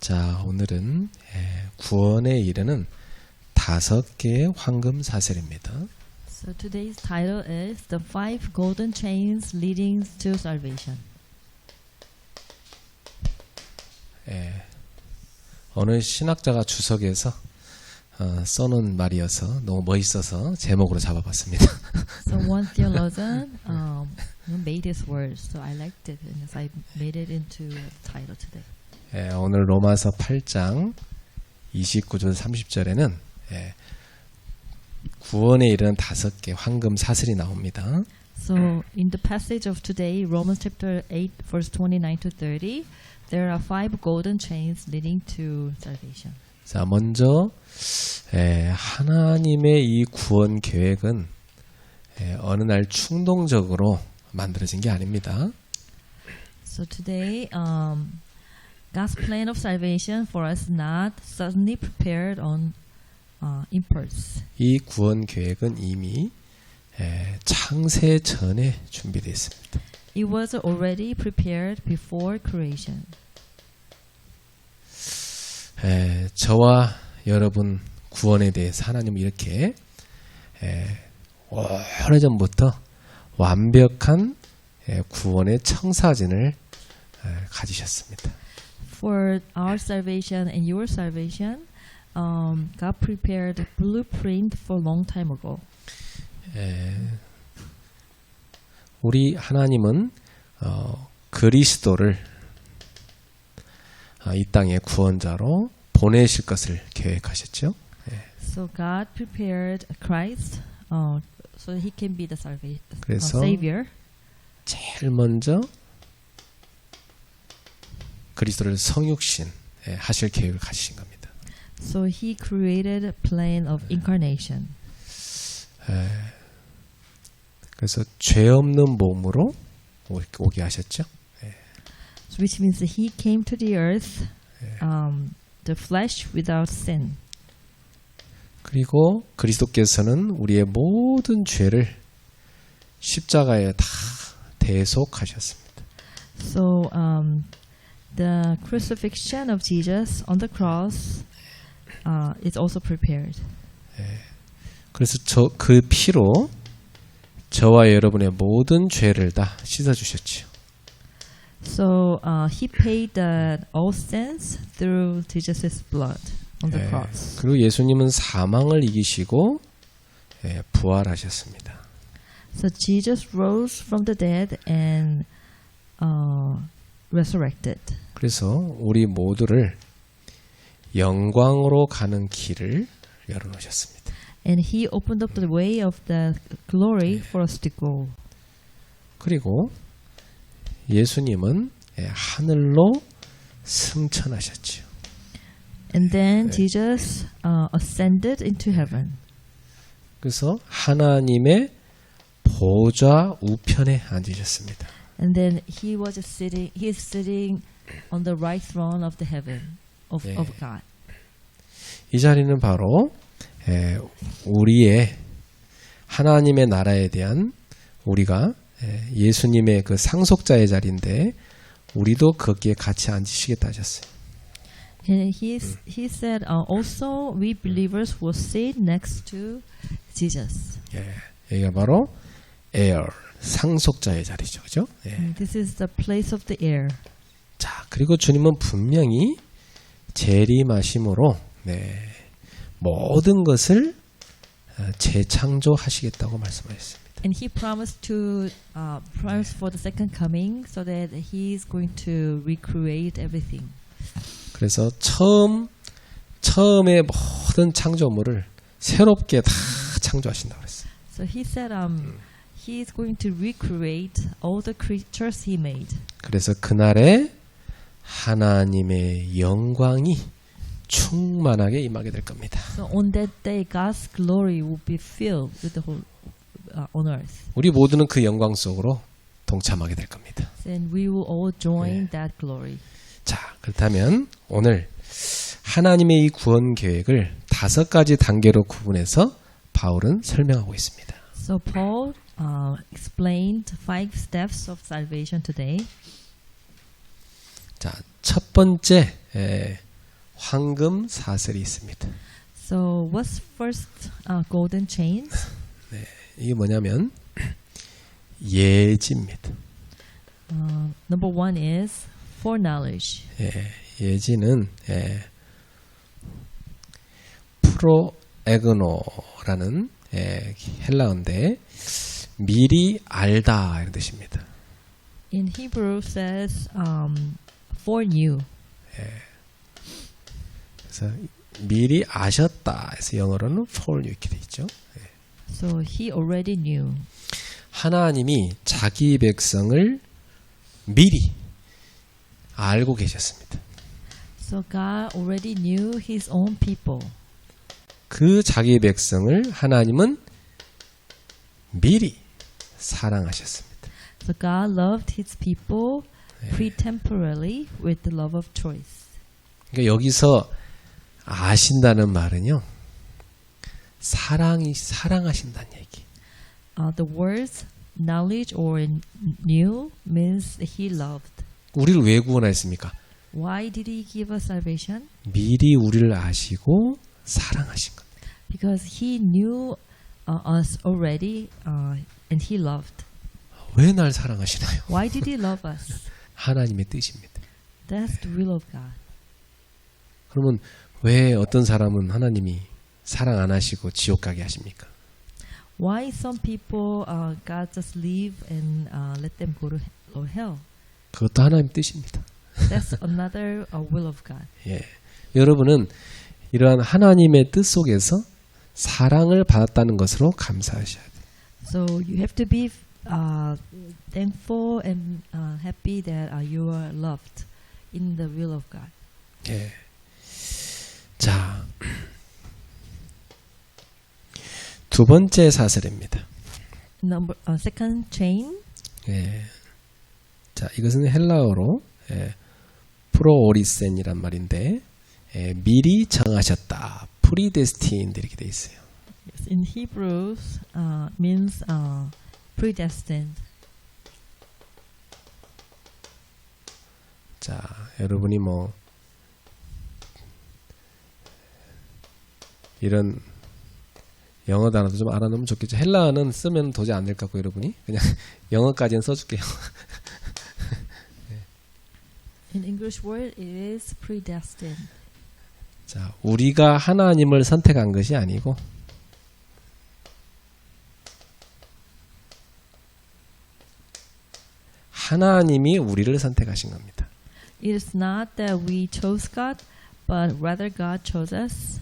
자, 오늘은 구원에 이르는 5개의 황금 사슬입니다. So today's title is The 5 Golden Chains Leading to Salvation. 어느 신학자가 주석에서 써놓은 말이어서 너무 멋있어서 제목으로 잡아봤습니다. So one theologian made his words, so I liked it, and so I made it into a title today. 오늘 로마서 8장 29절 30절에는 구원에 이르는 5개 황금 사슬이 나옵니다. So in the passage of today, Romans chapter 8, verse 29 to 30, there are 5 golden chains leading to salvation. 자, 먼저 하나님의 이 구원 계획은 어느 날 충동적으로 만들어진 게 아닙니다. So today, God's plan of salvation for us not suddenly prepared on impulse. 이 구원 계획은 이미 창세 전에 준비되어 있습니다. It was already prepared before creation. 저와 여러분 구원에 대해서 하나님은 이렇게 오래전부터 완벽한 구원의 청사진을 가지셨습니다. For our salvation and your salvation, God prepared a blueprint for a long time ago. 우리 하나님은 그리스도를 이 땅의 구원자로 보내실 것을 계획하셨죠. So God prepared Christ so He can be the 그래서 Savior. 제일 먼저 그리스도를 성육신 하실 계획을 가지신 겁니다. So He created a plan of incarnation. 그래서 죄 없는 몸으로 오게 하셨죠. Which means that He came to the earth, the flesh without sin. 그리고 그리스도께서는 우리의 모든 죄를 십자가에 다 대속하셨습니다. So the crucifixion of Jesus on the cross is also prepared. 그래서 그 피로 저와 여러분의 모든 죄를 다 씻어주셨죠. So He paid all sins through Jesus' blood on the cross. 그리고 예수님은 사망을 이기시고 부활하셨습니다. So Jesus rose from the dead and resurrected. 그래서 우리 모두를 영광으로 가는 길을 열어놓으셨습니다. And He opened up the way of the glory for us to go. 그리고 예수님은 하늘로 승천하셨죠. And then Jesus ascended into heaven. 그래서 하나님의 보좌 우편에 앉으셨습니다. And then He is sitting on the right throne of the heaven of God. 이 자리는 바로 우리의 하나님의 나라에 대한 우리가 예수님의 그 상속자의 자리인데 우리도 거기에 같이 앉으시겠다 하셨어요. And he said also we believers will sit next to Jesus. 여기가 바로 heir, 상속자의 자리죠. 그죠? This is the place of the heir. 자, 그리고 주님은 분명히 재림하심으로 모든 것을 재창조하시겠다고 말씀하셨습니다. And He promised for the second coming, so that He is going to recreate everything. 그래서 처음의 모든 창조물을 새롭게 다 창조하신다고 그랬어요. So He said He is going to recreate all the creatures He made. 그래서 그날에 하나님의 영광이 충만하게 임하게 될 겁니다. So on that day, God's glory will be filled with the whole on earth. 우리 모두는 그 영광 속으로 동참하게 될 겁니다. And we will all join that glory. 자, 그렇다면 오늘 하나님의 이 구원 계획을 5가지 단계로 구분해서 바울은 설명하고 있습니다. So Paul explained 5 steps of salvation today. 자, 첫 번째 황금 사슬이 있습니다. So what's first golden chains? 이게 뭐냐면 예지입니다. Number one is foreknowledge. 예지는 프로에그노라는 헬라어인데 미리 알다 이런 뜻입니다. In Hebrew says foreknew. 그래서 미리 아셨다 해서 영어로는 foreknew 이렇게 돼 있죠. So he already knew. 하나님이 자기 백성을 미리 알고 계셨습니다. So God already knew his own people. 그 자기 백성을 하나님은 미리 사랑하셨습니다. So God loved his people pretemporally with the love of choice. 그러니까 여기서 아신다는 말은요. 사랑하신다는 얘기. The words knowledge or knew means he loved. 우리를 왜 구원하셨습니까? Why did he give us salvation? 미리 우리를 아시고 사랑하신 겁니다. Because he knew us already and he loved. 왜 날 사랑하시나요? Why did he love us? 하나님의 뜻입니다. That's the will of God. 그러면 왜 어떤 사람은 하나님이 사랑 안 하시고 지옥 가게 하십니까? Why some people God just leave and let them go to hell? 그것도 하나님 뜻입니다. That's another will of God. 여러분은 이러한 하나님의 뜻 속에서 사랑을 받았다는 것으로 감사하셔야 돼요. So you have to be thankful and happy that you are loved in the will of God. 자, 두 번째 사슬입니다. Second chain. 자, 이것은 헬라어로 프로오리센이란 말인데 미리 정하셨다. predestined 이렇게 돼 있어요. Yes, in Hebrew means predestined. 자, 여러분이 뭐 이런 영어 단어도 좀 알아놓으면 좋겠죠. 헬라어는 쓰면 도저히 안 될 것 같고 여러분이 그냥 영어까지는 써줄게요. In English word it is predestined. 자, 우리가 하나님을 선택한 것이 아니고 하나님이 우리를 선택하신 겁니다. It is not that we chose God, but rather God chose us.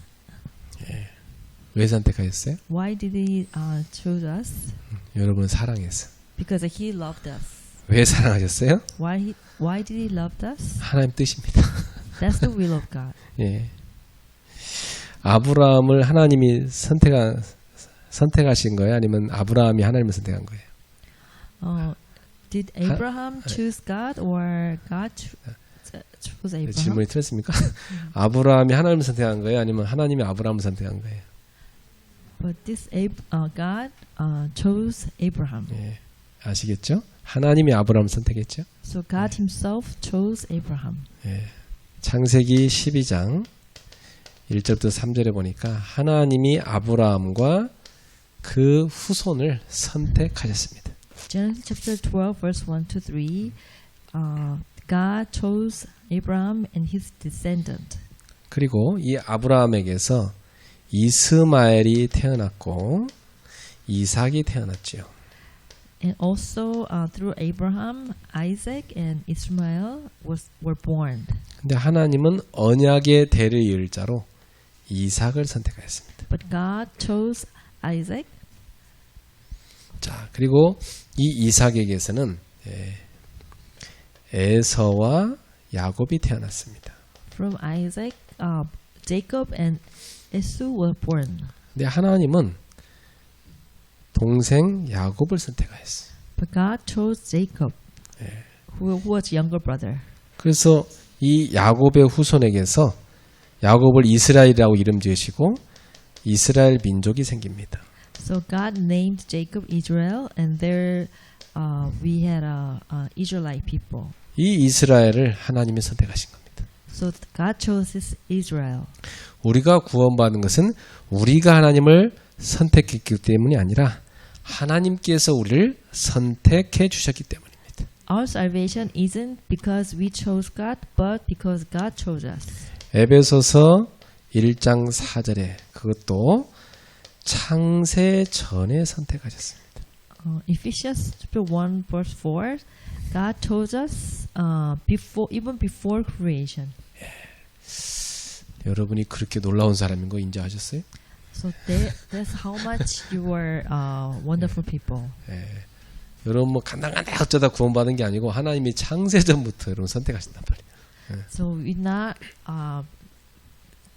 왜 선택하셨어요? Why did He choose us? 여러분을 사랑해서. Because He loved us. 왜 사랑하셨어요? Why did He love us? 하나님 뜻입니다. That's the will of God. 아브라함을 하나님이 선택하신 거예요? 아니면 아브라함이 하나님을 선택한 거예요? Did Abraham choose God or God chose Abraham? 질문이 틀렸습니까? 아브라함이 하나님을 선택한 거예요? 아니면 하나님이 아브라함을 선택한 거예요? But this God chose Abraham. 아시겠죠? 하나님이 아브라함을 선택했죠? So God Himself chose Abraham. 창세기 12장 1절부터 3절에 보니까 하나님이 아브라함과 그 후손을 선택하셨습니다. Genesis chapter 12 verse 1 to 3 God chose Abraham and his descendant. 그리고 이 아브라함에게서 이스마엘이 태어났고 이삭이 태어났지요. And also through Abraham, Isaac and Ishmael were born. 근데 하나님은 언약의 대를 이을 자로 이삭을 선택하였습니다. But God chose Isaac. 자, 그리고 이 이삭에게서는 에서와 야곱이 태어났습니다. From Isaac, Jacob and Esau were born. 근데 하나님은 동생 야곱을 선택하였어요. But God chose Jacob, who was younger brother. 그래서 이 야곱의 후손에게서 야곱을 이스라엘이라고 이름 지으시고 이스라엘 민족이 생깁니다. So God named Jacob Israel, and there we had Israelite people. 이 이스라엘을 하나님이 선택하신 겁니다. So God chose Israel. 우리가 구원받은 것은 우리가 하나님을 선택했기 때문이 아니라 하나님께서 우리를 선택해 주셨기 때문입니다. Our salvation isn't because we chose God, but because God chose us. 에베소서 1장 4절에 그것도 창세 전에 선택하셨습니다. Ephesians chapter 1 verse 4, God chose us even before creation. 여러분이 그렇게 놀라운 사람인 거 인정하셨어요? So that's how much you are wonderful people. 여러분 뭐 간당간당 어쩌다 구원받은 게 아니고 하나님이 창세 전부터 여러분 선택하셨단 말이에요. So we not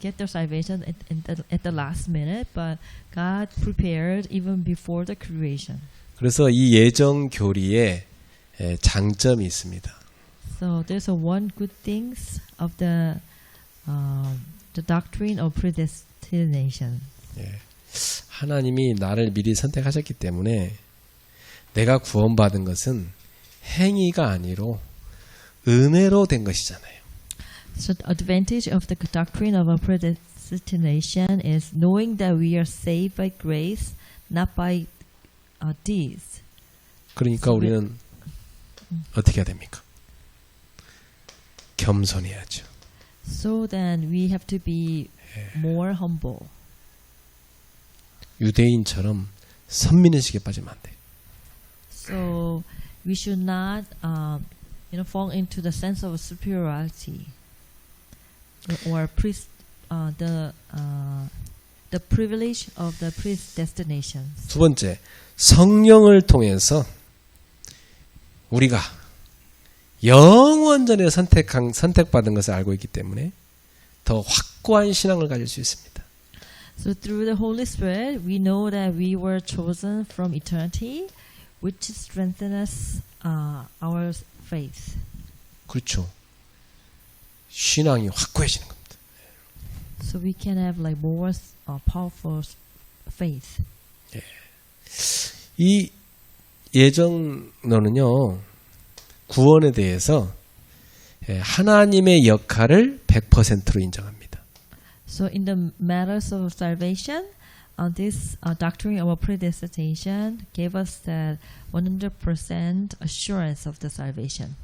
get their salvation at the last minute, but God prepared even before the creation. 그래서 이 예정 교리에 장점이 있습니다. So there's one good things of the doctrine of predestination. 하나님이 나를 미리 선택하셨기 때문에 내가 구원받은 것은 행위가 아니로 은혜로 된 것이잖아요. So the advantage of the doctrine of a predestination is knowing that we are saved by grace, not by deeds. 그러니까 우리는 어떻게 해야 됩니까? 겸손해야죠. So then we have to be more humble. 유대인처럼 선민의식에 빠지면 안 돼. So we should not, fall into the sense of superiority or the privilege of the predestination. 두 번째, 성령을 통해서 우리가 영원전에 선택받은 것을 알고 있기 때문에 더 확고한 신앙을 가질 수 있습니다. So through the Holy Spirit, we know that we were chosen from eternity, which strengthens our faith. 그렇죠. 신앙이 확고해지는 겁니다. So we can have like more powerful faith. 이 예정론은요, 구원에 대해서 하나님의 역할을 100%로 인정합니다. So in the matters of salvation, this doctrine of predestination gave us that 100% assurance of the salvation.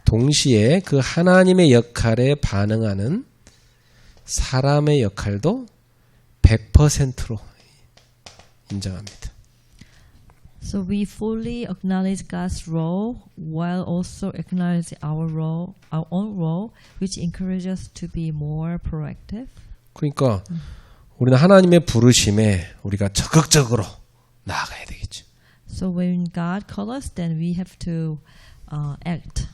동시에 그 하나님의 역할에 반응하는 사람의 역할도 100%로 인정합니다. So we fully acknowledge God's role while also acknowledge our own role, which encourages us to be more proactive. 그러니까 우리는 하나님의 부르심에 우리가 적극적으로 나아가야 되겠죠. So when God calls us, then we have to act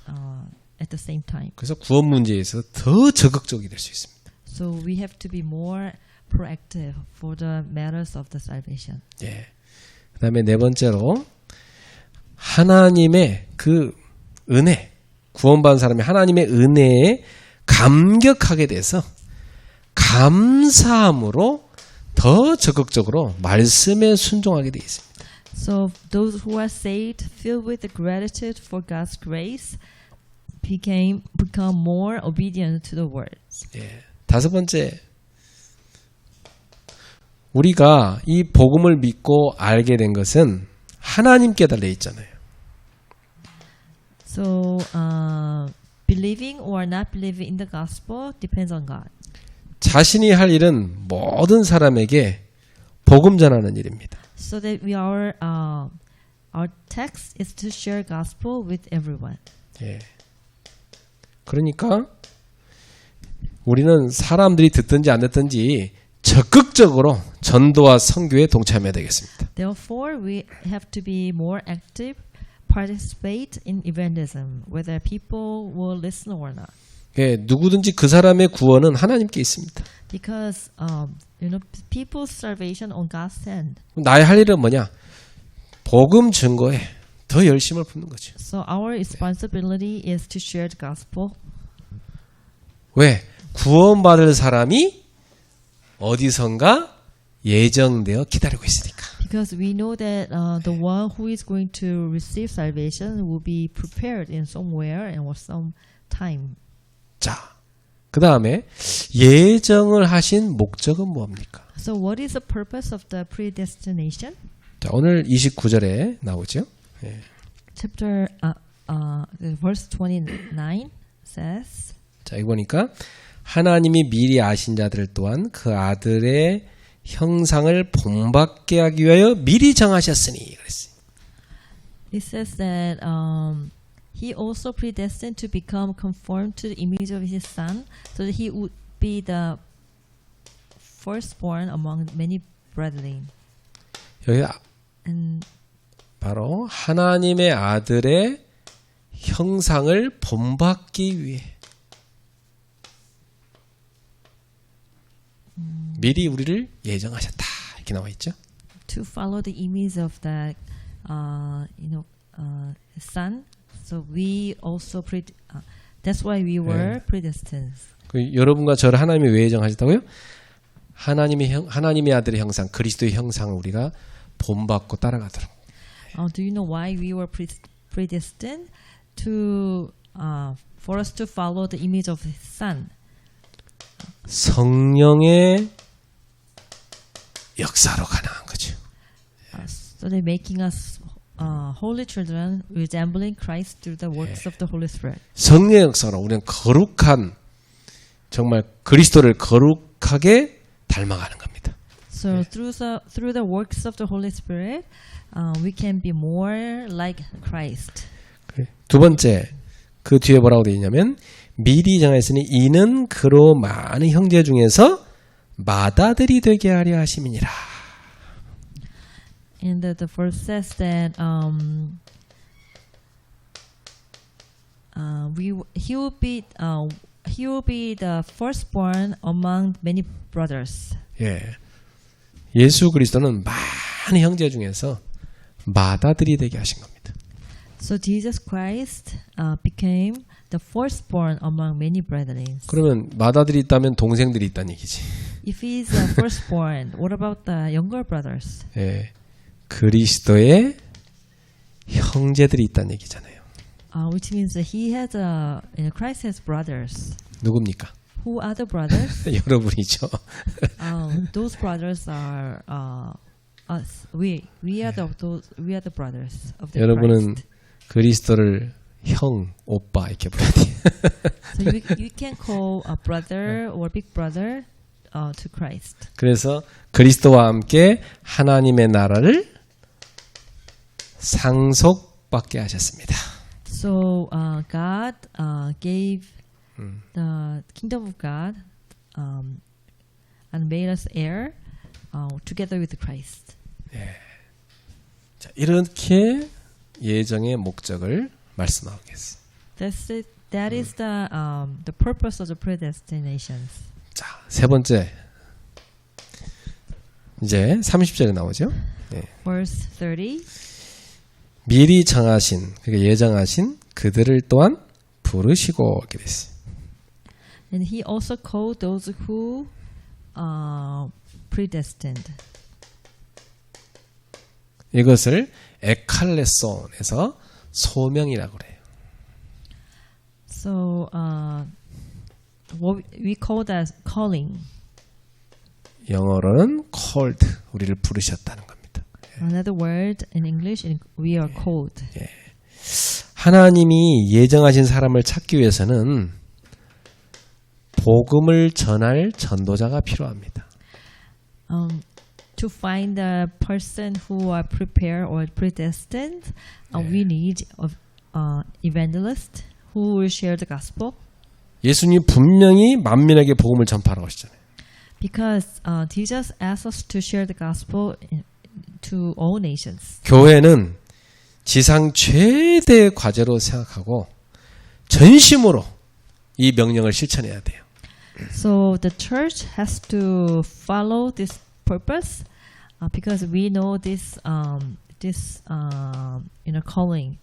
at the same time. 그래서 구원 문제에 있어서 더 적극적이 될 수 있습니다. So we have to be more proactive for the matters of the salvation. 예. 그다음에 네 번째로 하나님의 그 은혜, 구원받은 사람이 하나님의 은혜에 감격하게 돼서 감사함으로 더 적극적으로 말씀에 순종하게 되어 있습니다. So those who are saved, filled with the gratitude for God's grace, become more obedient to the words. 예. 다섯 번째, 우리가 이 복음을 믿고 알게 된 것은 하나님께 달려 있잖아요. So believing or not believing in the gospel depends on God. 자신이 할 일은 모든 사람에게 복음 전하는 일입니다. So that our text is to share gospel with everyone. 예. 그러니까 우리는 사람들이 듣든지 안 듣든지 적극적으로 전도와 선교에 동참해야 되겠습니다. Therefore, we have to be more active, participate in evangelism, whether people will listen or not. 예, 누구든지 그 사람의 구원은 하나님께 있습니다. Because people's salvation on God's hand. 나의 할 일은 뭐냐? 복음 증거에 더 열심을 붓는 거죠. So our responsibility is to share the gospel. 왜? 구원받을 사람이 어디선가 예정되어 기다리고 있으니까. Because we know that the one who is going to receive salvation will be prepared in somewhere and or some time. 자, 그 다음에 예정을 하신 목적은 뭡니까? So what is the purpose of the predestination? 자, 오늘 29절에 나오죠. Chapter verse 29 says, 자, 이거 보니까 하나님이 미리 아신 자들 또한 그 아들의 형상을 본받게 하기 위하여 미리 정하셨으니 그랬어요. it says that he also predestined to become conformed to the image of his son, so that he would be the firstborn among many brethren. 여기 And 바로 하나님의 아들의 형상을 본받기 위해 미리 우리를 예정하셨다 이렇게 나와 있죠. to follow the image of the son, so we also that's why we were predestined. 그 여러분과 저를 하나님이 왜 예정하셨다고요? 하나님의 아들의 형상, 그리스도의 형상을 우리가 본받고 따라가도록. Do you know why we were predestined to for us to follow the image of his son? 성령의 역사로 가능한 거죠. So they're making us holy children resembling Christ through the works of the Holy Spirit. 성령의 역사로 우리는 거룩한 정말 그리스도를 거룩하게 닮아가는 겁니다. So through the works of the Holy Spirit, we can be more like Christ. 두 번째, 그 뒤에 뭐라고 되어 있냐면 미리 정하였으니 이는 그로 많은 형제 중에서 맏아들이 되게 하려 하심이니라. And the verse says that he will be the firstborn among many brothers. 예, 예수 그리스도는 많은 형제 중에서 맏아들이 되게 하신 겁니다. So Jesus Christ became the firstborn among many brethren. 그러면 맏아들이 있다면 동생들이 있다는 얘기지. If he is the firstborn, what about the younger brothers? 예, 그리스도의 형제들이 있다는 얘기잖아요. Which means that he has Christ has brothers. 누굽니까? Who are the brothers? 여러분이죠. Those brothers are us. We are the brothers of the 여러분은 Christ. 그리스도를 형, 오빠 이렇게 불러야 돼요. So you can call a brother or big brother to Christ. 그래서 그리스도와 함께 하나님의 나라를 상속받게 하셨습니다. So God gave the kingdom of God and made us heir together with Christ. 자, 이렇게 예정의 목적을 말씀하겠습니다. That is the purpose of the predestinations. 자, 세 번째 이제 30절에 나오죠. 네. Verse 30. 미리 정하신, 그러니까 예정하신 그들을 또한 부르시고 이렇게 됐어요. And he also called those who predestined. 이것을 에칼레손에서 소명이라고 그래요. So what we call that calling. 영어로는 called, 우리를 부르셨다는 겁니다. Another word in English, we are called. 하나님이 예정하신 사람을 찾기 위해서는 복음을 전할 전도자가 필요합니다. To find the person who are prepared or predestined, we need evangelist who will share the gospel. 예수님 분명히 만민에게 복음을 전파하라고 하시잖아요. Because Jesus asked us to share the gospel to all nations. 교회는 지상 최대의 과제로 생각하고 전심으로 이 명령을 실천해야 돼요. So the church has to follow this purpose because we know this calling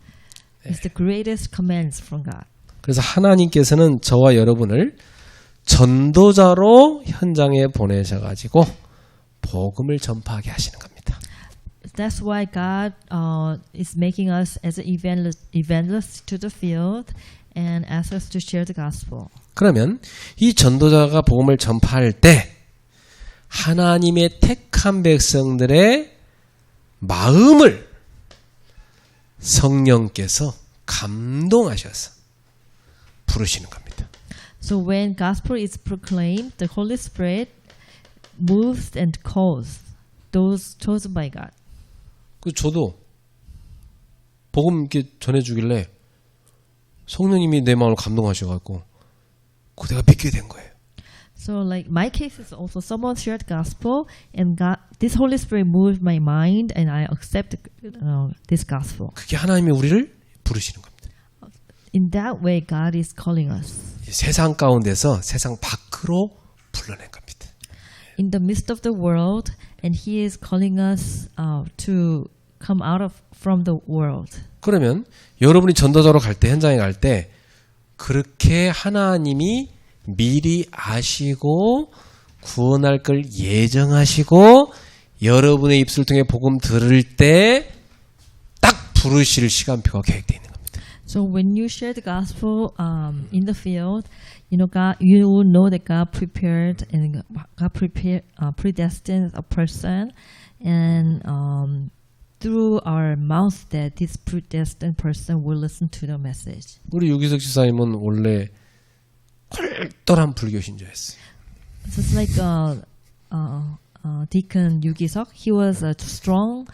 is the greatest commands from God. 그래서 하나님께서는 저와 여러분을 전도자로 현장에 보내셔가지고 복음을 전파하게 하시는 겁니다. That's why God is making us as an evangelist to the field and asks us to share the gospel. 그러면 이 전도자가 복음을 전파할 때 하나님의 택한 백성들의 마음을 성령께서 감동하셔서 부르시는 겁니다. So when gospel is proclaimed, the Holy Spirit moves and calls those chosen by God. 그 저도 복음 이렇게 전해주길래 성령님이 내 마음을 감동하셔갖고 그 내가 믿게 된 거예요. So like my case is also someone shared gospel and God, this Holy Spirit moved my mind and I accept this gospel. 그게 하나님이 우리를 부르시는 겁니다. In that way, God is calling us. 이 세상 가운데서 세상 밖으로 불러낸 겁니다. In the midst of the world, and He is calling us to come out of from the world. 그러면 여러분이 전도자로 갈 때, 현장에 갈 때 그렇게 하나님이 미리 아시고 구원할 걸 예정하시고 여러분의 입술 통해 복음 들을 때 딱 부르실 시간표가 계획되어 있는 겁니다. So when you share the gospel in the field, you know God, you will know that God prepared and God predestined a person, and through our mouth that this predestined person will listen to the message. 우리 유기석 지사님은 원래 똘똘한 불교 신자였어요. So it's like Deacon Yugisok. He was a strong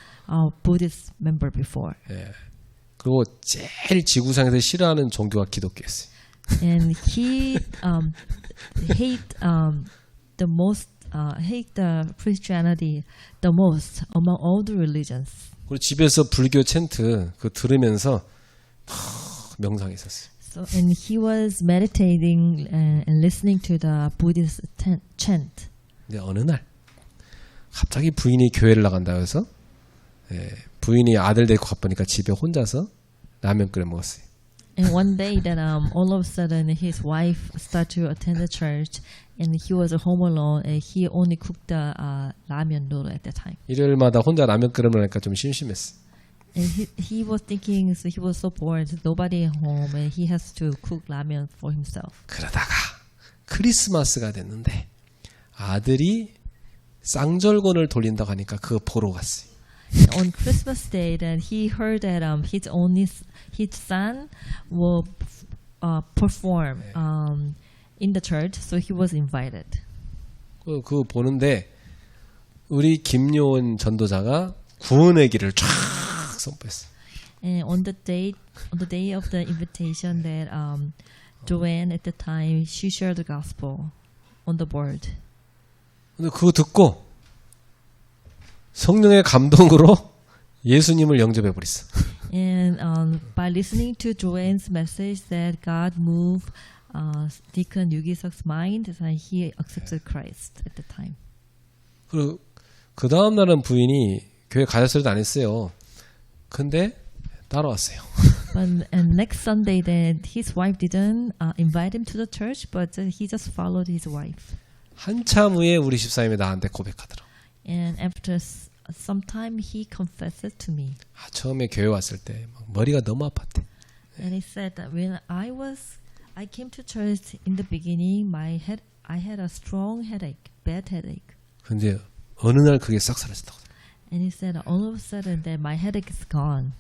Buddhist member before. 예. 그리고 제일 지구상에서 싫어하는 종교가 기독교였어요. And he hate the Christianity the most among all the religions. 그리고 집에서 불교 챈트 그 들으면서 명상했었어요. So and he was meditating and listening to the Buddhist chant. 근데 어느 날 갑자기 부인이 교회를 나간다고 해서 부인이 아들 데리고 가보니까 집에 혼자서 라면 끓여 먹었어요. And one day that all of a sudden his wife started to attend the church and he was home alone and he only cooked the ramen noodle at that time. 일요일마다 혼자 라면 끓여 먹으니까 좀 심심했어. And he was thinking, so he was so bored, nobody at home and he has to cook ramen for himself. 그러다가 크리스마스가 됐는데 아들이 쌍절곤을 돌린다고 하니까 그거 보러 갔어요. On Christmas Day, then he heard that his son will perform in the church, so he was invited. 그거 보는데 우리 김요원 전도자가 구원의 길을 쫙 선포했어요. And on the day of the invitation, that Joanne at the time she shared the gospel on the board. 근데 그거 듣고 성령의 감동으로 예수님을 영접해 버렸어. And by listening to Joanne's message, that God moved Deacon Yugisok's mind, and he accepted Christ at the time. 그리고 그 다음 날은 부인이 교회 가졌어도 안 했어요. 근데 따라왔어요. And next Sunday, then his wife didn't invite him to the church, but he just followed his wife. 한참 후에 우리 집사님이 나한테 고백하더라고. And after some time, he confessed it to me. 처음에 교회 왔을 때 막 머리가 너무 아팠대. And he said that when I came to church in the beginning, I had a strong headache, bad headache. 근데 어느 날 그게 싹 사라졌다고. And he said all of a sudden that my headache is gone.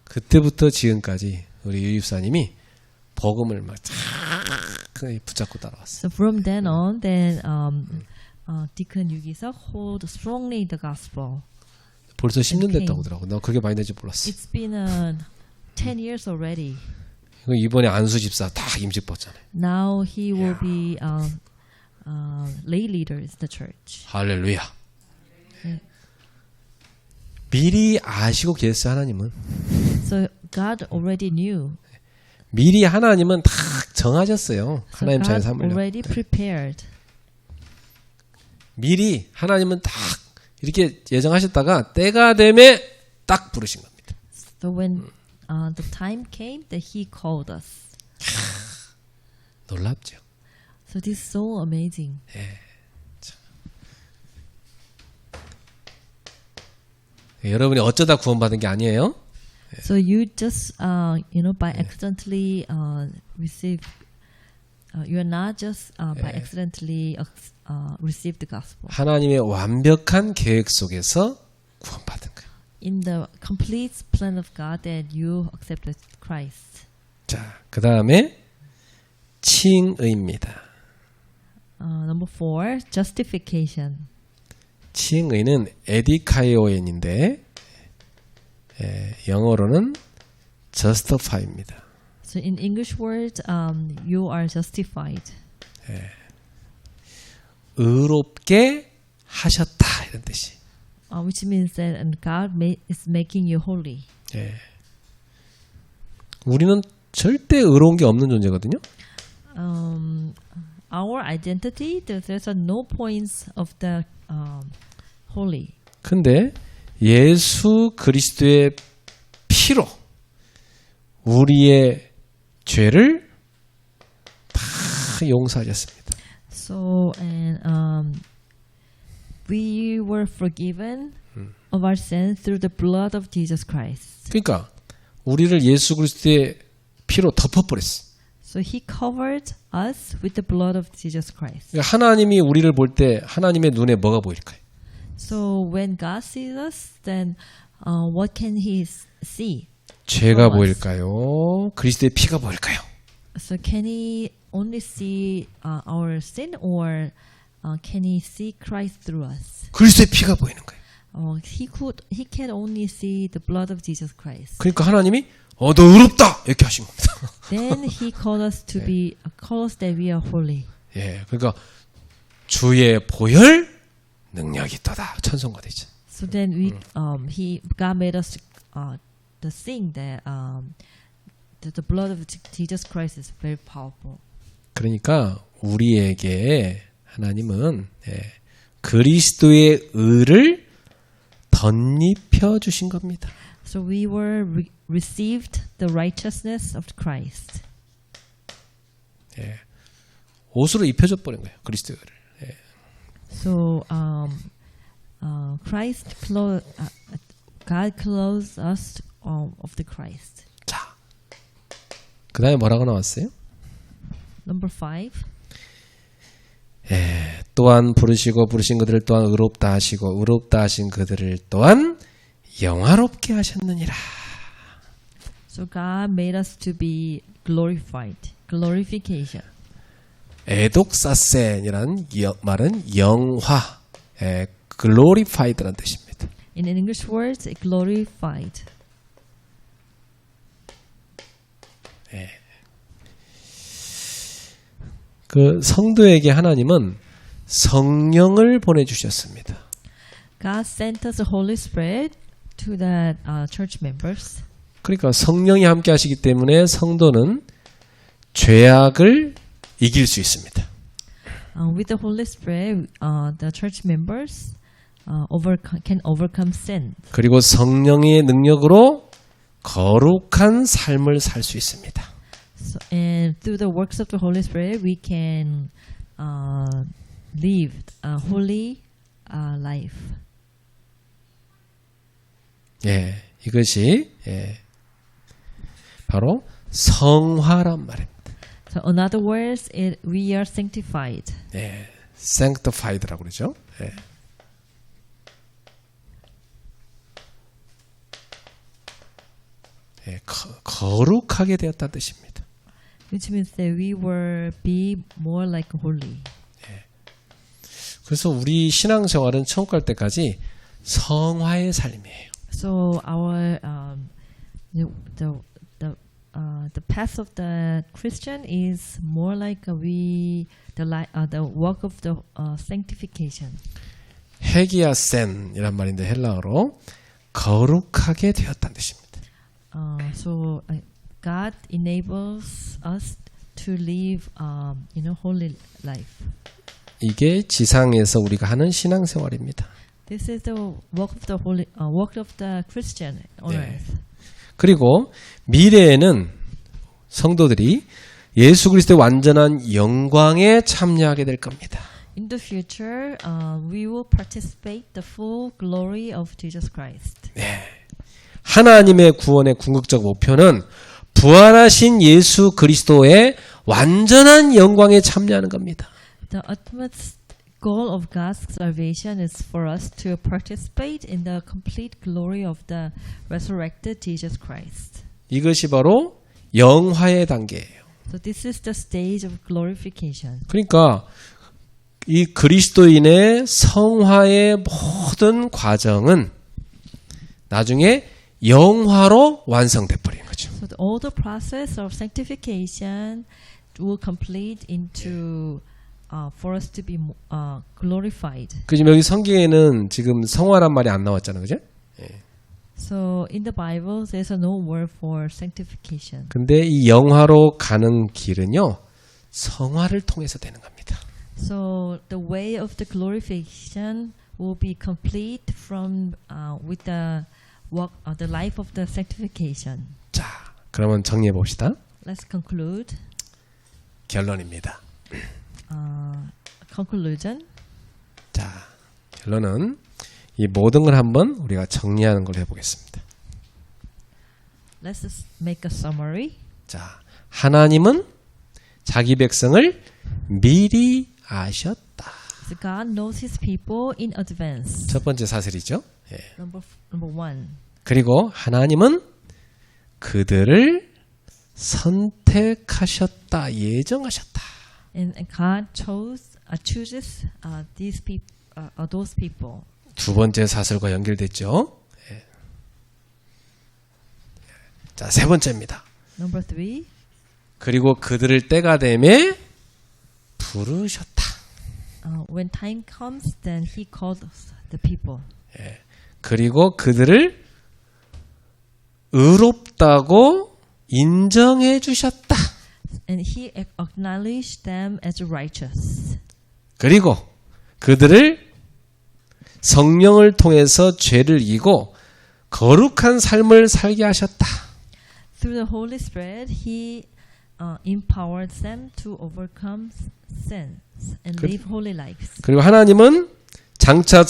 그때부터 지금까지 우리 유 집사님이 복음을 막 붙잡고 따라왔어. So from then on, then Deacon Yugisok hold strongly the gospel. 벌써 10년 됐다고 하더라고. 나 그렇게 많이 된지 몰랐어. It's been 10 years already. 이번에 안수 집사 다 임직 받잖아요. Now he will be lay leader in the church. 할렐루야. 미리 아시고 계셨어요, 하나님은. So God already knew. 미리 하나님은 다 정하셨어요. So 하나님 자녀 God 삼으려고. already prepared. 미리 하나님은 딱 이렇게 예정하셨다가 때가 되면 딱 부르신 겁니다. So when the time came that He called us. 놀랍죠. So this is so amazing. 여러분이 어쩌다 구원받은 게 아니에요. So you just by accidentally receive you are not just by accidentally received the gospel. 하나님의 완벽한 계획 속에서 구원받은 거예요. In the complete plan of God that you accepted Christ. 자, 그 다음에 칭의입니다. Number 4, justification. 칭의는 에디카이오엔인데 영어로는 justify입니다. So in English word, you are justified. 의롭게 하셨다 이런 뜻이. Which means that God is making you holy. 우리는 절대 의로운 게 없는 존재거든요. Our identity, there's no points of the holy. 근데 예수 그리스도의 피로 우리의 죄를 다 용서하셨습니다. So and we were forgiven of our sins through the blood of Jesus Christ. 그러니까 우리를 예수 그리스도의 피로 덮어버렸어. So He covered us with the blood of Jesus Christ. 그러니까 하나님이 우리를 볼 때 하나님의 눈에 뭐가 보일까요? So when God sees us, then what can He see? 죄가 보일까요? 그리스도의 피가 보일까요? So can He only see our sin, or can He see Christ through us? 그리스도의 피가 보이는 거예요. He can only see the blood of Jesus Christ. 그러니까 하나님이 너 의롭다 이렇게 하신 겁니다. Then He called us to be, call us that we are holy. 예, 그러니까 주의 보혈 능력이 있도다 찬송가 되죠. So then God made us to sing that the blood of Jesus Christ is very powerful. 그러니까 우리에게 하나님은 그리스도의 의를 덧입혀 주신 겁니다. So we were received the righteousness of Christ. 옷으로 입혀줘 버린 거예요. 그리스도의 의를. So God clothes us of the Christ. 자, 그 다음에 뭐라고 나왔어요? Number 5. 또한 부르신 그들을 또한 의롭다 하시고 의롭다 하신 그들을 또한 영화롭게 하셨느니라. So God made us to be glorified. Glorification. 에독사센이라는 말은 영화, glorified라는 뜻입니다. In English words, glorified. 그 성도에게 하나님은 성령을 보내주셨습니다. God sent us the Holy Spirit to the church members. 그러니까 성령이 함께 하시기 때문에 성도는 죄악을 이길 수 있습니다. With the Holy Spirit, the church members can overcome sin. 그리고 성령의 능력으로 거룩한 삶을 살 수 있습니다. So, and through the works of the Holy Spirit, we can live a holy life. 이것이 바로 성화란 말입니다. So, in other words, we are sanctified. sanctified라고 그러죠. 거룩하게 되었다는 뜻입니다. Which means that we will be more like holy. 그래서 우리 신앙생활은 천국 갈 때까지 성화의 삶이에요. So our the path of the Christian is more like the work of the sanctification. 헤기아센이란 말인데 헬라어로 거룩하게 되었다는 뜻입니다. So God enables us to live, holy life. 이게 지상에서 우리가 하는 신앙생활입니다. This is the work of the work of the Christian on earth. 그리고 미래에는 성도들이 예수 그리스도의 완전한 영광에 참여하게 될 겁니다. In the future, we will participate the full glory of Jesus Christ. 하나님의 구원의 궁극적 목표는 부활하신 예수 그리스도의 완전한 영광에 참여하는 겁니다. The ultimate goal of God's salvation is for us to participate in the complete glory of the resurrected Jesus Christ. 이것이 바로 영화의 단계예요. So this is the stage of glorification. 그러니까 이 그리스도인의 성화의 모든 과정은 나중에 영화로 완성돼 버린 거죠. So all the process of sanctification will complete into for us to be glorified. 그 지금 여기 성경에는 지금 성화란 말이 안 나왔잖아요, 그죠? So in the Bible, there's no word for sanctification. 근데 이 영화로 가는 길은요, 성화를 통해서 되는 겁니다. So the way of the glorification will be complete from with the work of the life of the sanctification. 자, 그러면 정리해 봅시다. Let's conclude. 결론입니다. Conclusion. 자, 결론은 이 모든 걸 한번 우리가 정리하는 걸 해보겠습니다. Let's just make a summary. 자, 하나님은 자기 백성을 미리 아셨다. So God knows His people in advance. 첫 번째 사실이죠. 예. Number one. 그리고 하나님은 그들을 선택하셨다, 예정하셨다. And God chooses these people, those people. 두 번째 사실과 연결됐죠. 예. 자, 세 번째입니다. Number three. 그리고 그들을 때가 되매 부르셨다. When time comes, then He calls the people. 예. 그리고 그들을 의롭다고 인정해 주셨다. And He acknowledged them as righteous. 그리고 그들을 성령을 통해서 죄를 이기고 거룩한 삶을 살게 하셨다. Through the Holy Spirit, He empowered them to overcome sins and live holy lives. 그리고 하나님은 장차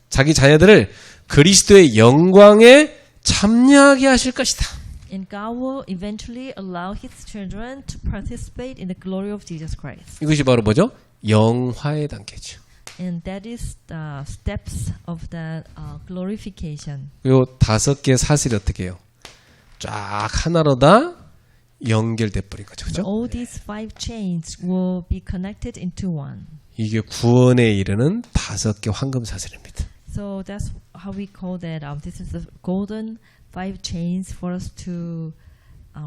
자기 자녀들을 그리스도의 영광에 참여하게 하실 것이다. And God will eventually allow His children to participate in the glory of Jesus Christ. 이것이 바로 뭐죠? 영화의 단계죠. And that is the steps of the glorification. 요 다섯 개 사실이 어떻게 해요? 쫙 하나로 다 연결돼 버린 거죠. 그죠? All these five chains will be connected into one. 이게 구원에 이르는 다섯 개 황금 사슬입니다. So that's how we call that. This is the golden five chains for us to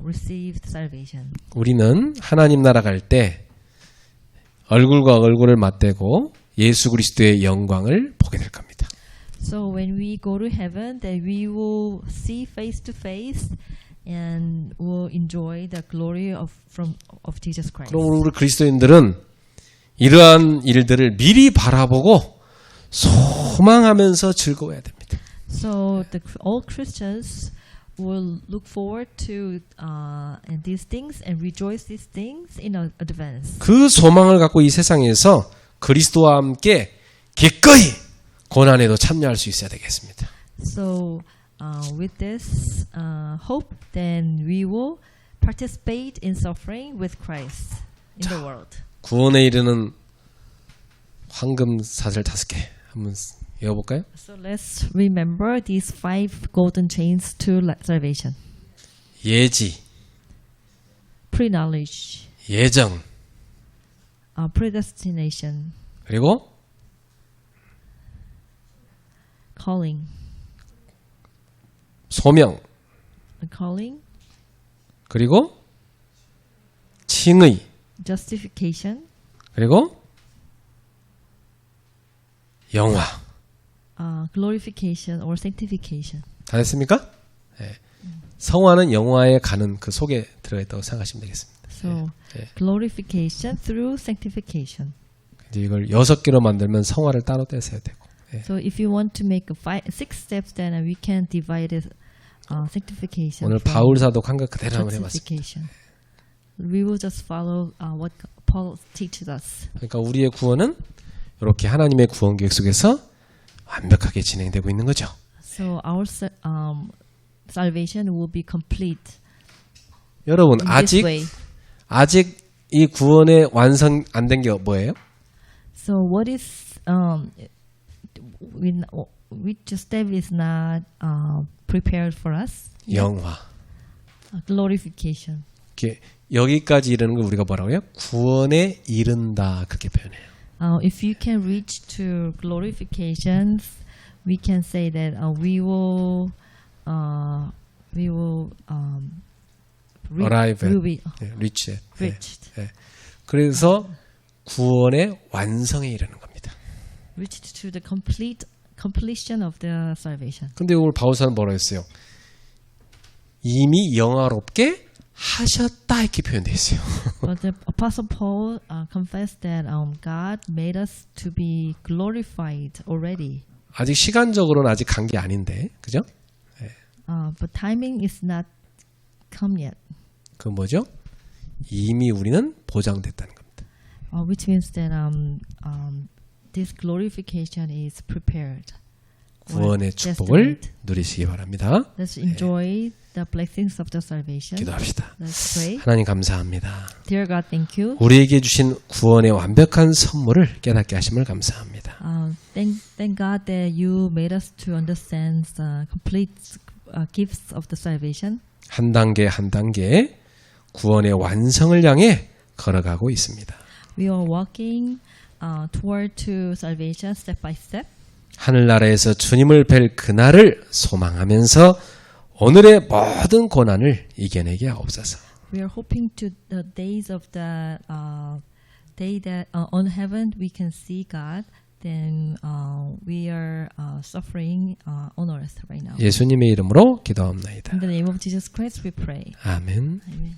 receive salvation. 우리는 하나님 나라 갈 때 얼굴과 얼굴을 맞대고 예수 그리스도의 영광을 보게 될 겁니다. So when we go to heaven, then we will see face to face and will enjoy the glory of Jesus Christ. 그럼 우리 그리스도인들은 이러한 일들을 미리 바라보고 소망하면서 즐거워야 됩니다. So all Christians will look forward to these things and rejoice these things in advance. 그 소망을 갖고 이 세상에서 그리스도와 함께 기꺼이 고난에도 참여할 수 있어야 되겠습니다. So with this hope, then we will participate in suffering with Christ in the world. 구원에 이르는 황금 사슬 5개 한번 읽어볼까요? So let's remember these five golden chains to salvation. 예지, Pre-knowledge, 예정, predestination, 그리고 calling, 소명, calling, 그리고 칭의, justification, 그리고 영화. glorification or sanctification. 다 됐습니까? 네. 성화는 영화에 가는 그 속에 들어가 있다고 생각하시면 되겠습니다. So 네. glorification through sanctification. 이제 이걸 6개로 만들면 성화를 따로 떼서야 되고. 네. So if you want to make six steps, then we can divide it sanctification. 오늘 from 바울 사도 한것 그대로 한번 해봤습니다. justification. We will just follow what Paul teaches us. 그러니까 우리의 구원은 이렇게 하나님의 구원 계획 속에서 완벽하게 진행되고 있는 거죠. So our salvation will be complete 여러분 in this way. 아직 이 구원의 완성 안 된 게 뭐예요? So what is which step is not prepared for us? 영화. Glorification. 이렇게 여기까지 이르는 걸 우리가 뭐라고 해요? 구원에 이른다 그렇게 표현해요. If you can reach to glorifications, we can say that we will arrive will be reach. reached. 그래서 구원의 완성에 이르는 겁니다. Reached to the completion of the salvation. 근데 이걸 바울사는 뭐라 했어요? 이미 영화롭게 하셨다 이렇게 표현되어 있어요. But the Apostle Paul confessed that God made us to be glorified already. 아직 시간적으로는 아직 간 게 아닌데, 그죠? But timing is not come yet. 그 뭐죠? 이미 우리는 보장됐다는 겁니다. Which means that this glorification is prepared. 구원의 축복을 누리시기 바랍니다. Let's enjoy the blessings of the salvation. 기도합시다. Let's pray. 하나님 감사합니다. Dear God, thank you. 우리에게 주신 구원의 완벽한 선물을 깨닫게 하심을 감사합니다. Thank God that you made us to understand the complete gifts of the salvation. 한 단계 한 단계 구원의 완성을 향해 걸어가고 있습니다. We are walking toward to salvation step by step. 하늘나라에서 주님을 뵐 그날을 소망하면서 오늘의 모든 고난을 이겨내게 하옵소서. We are hoping to the days of the day that on heaven we can see God. Then we are suffering on earth right now. 예수님의 이름으로 기도합나이다. In the name of Jesus Christ, we pray. 아멘. Amen.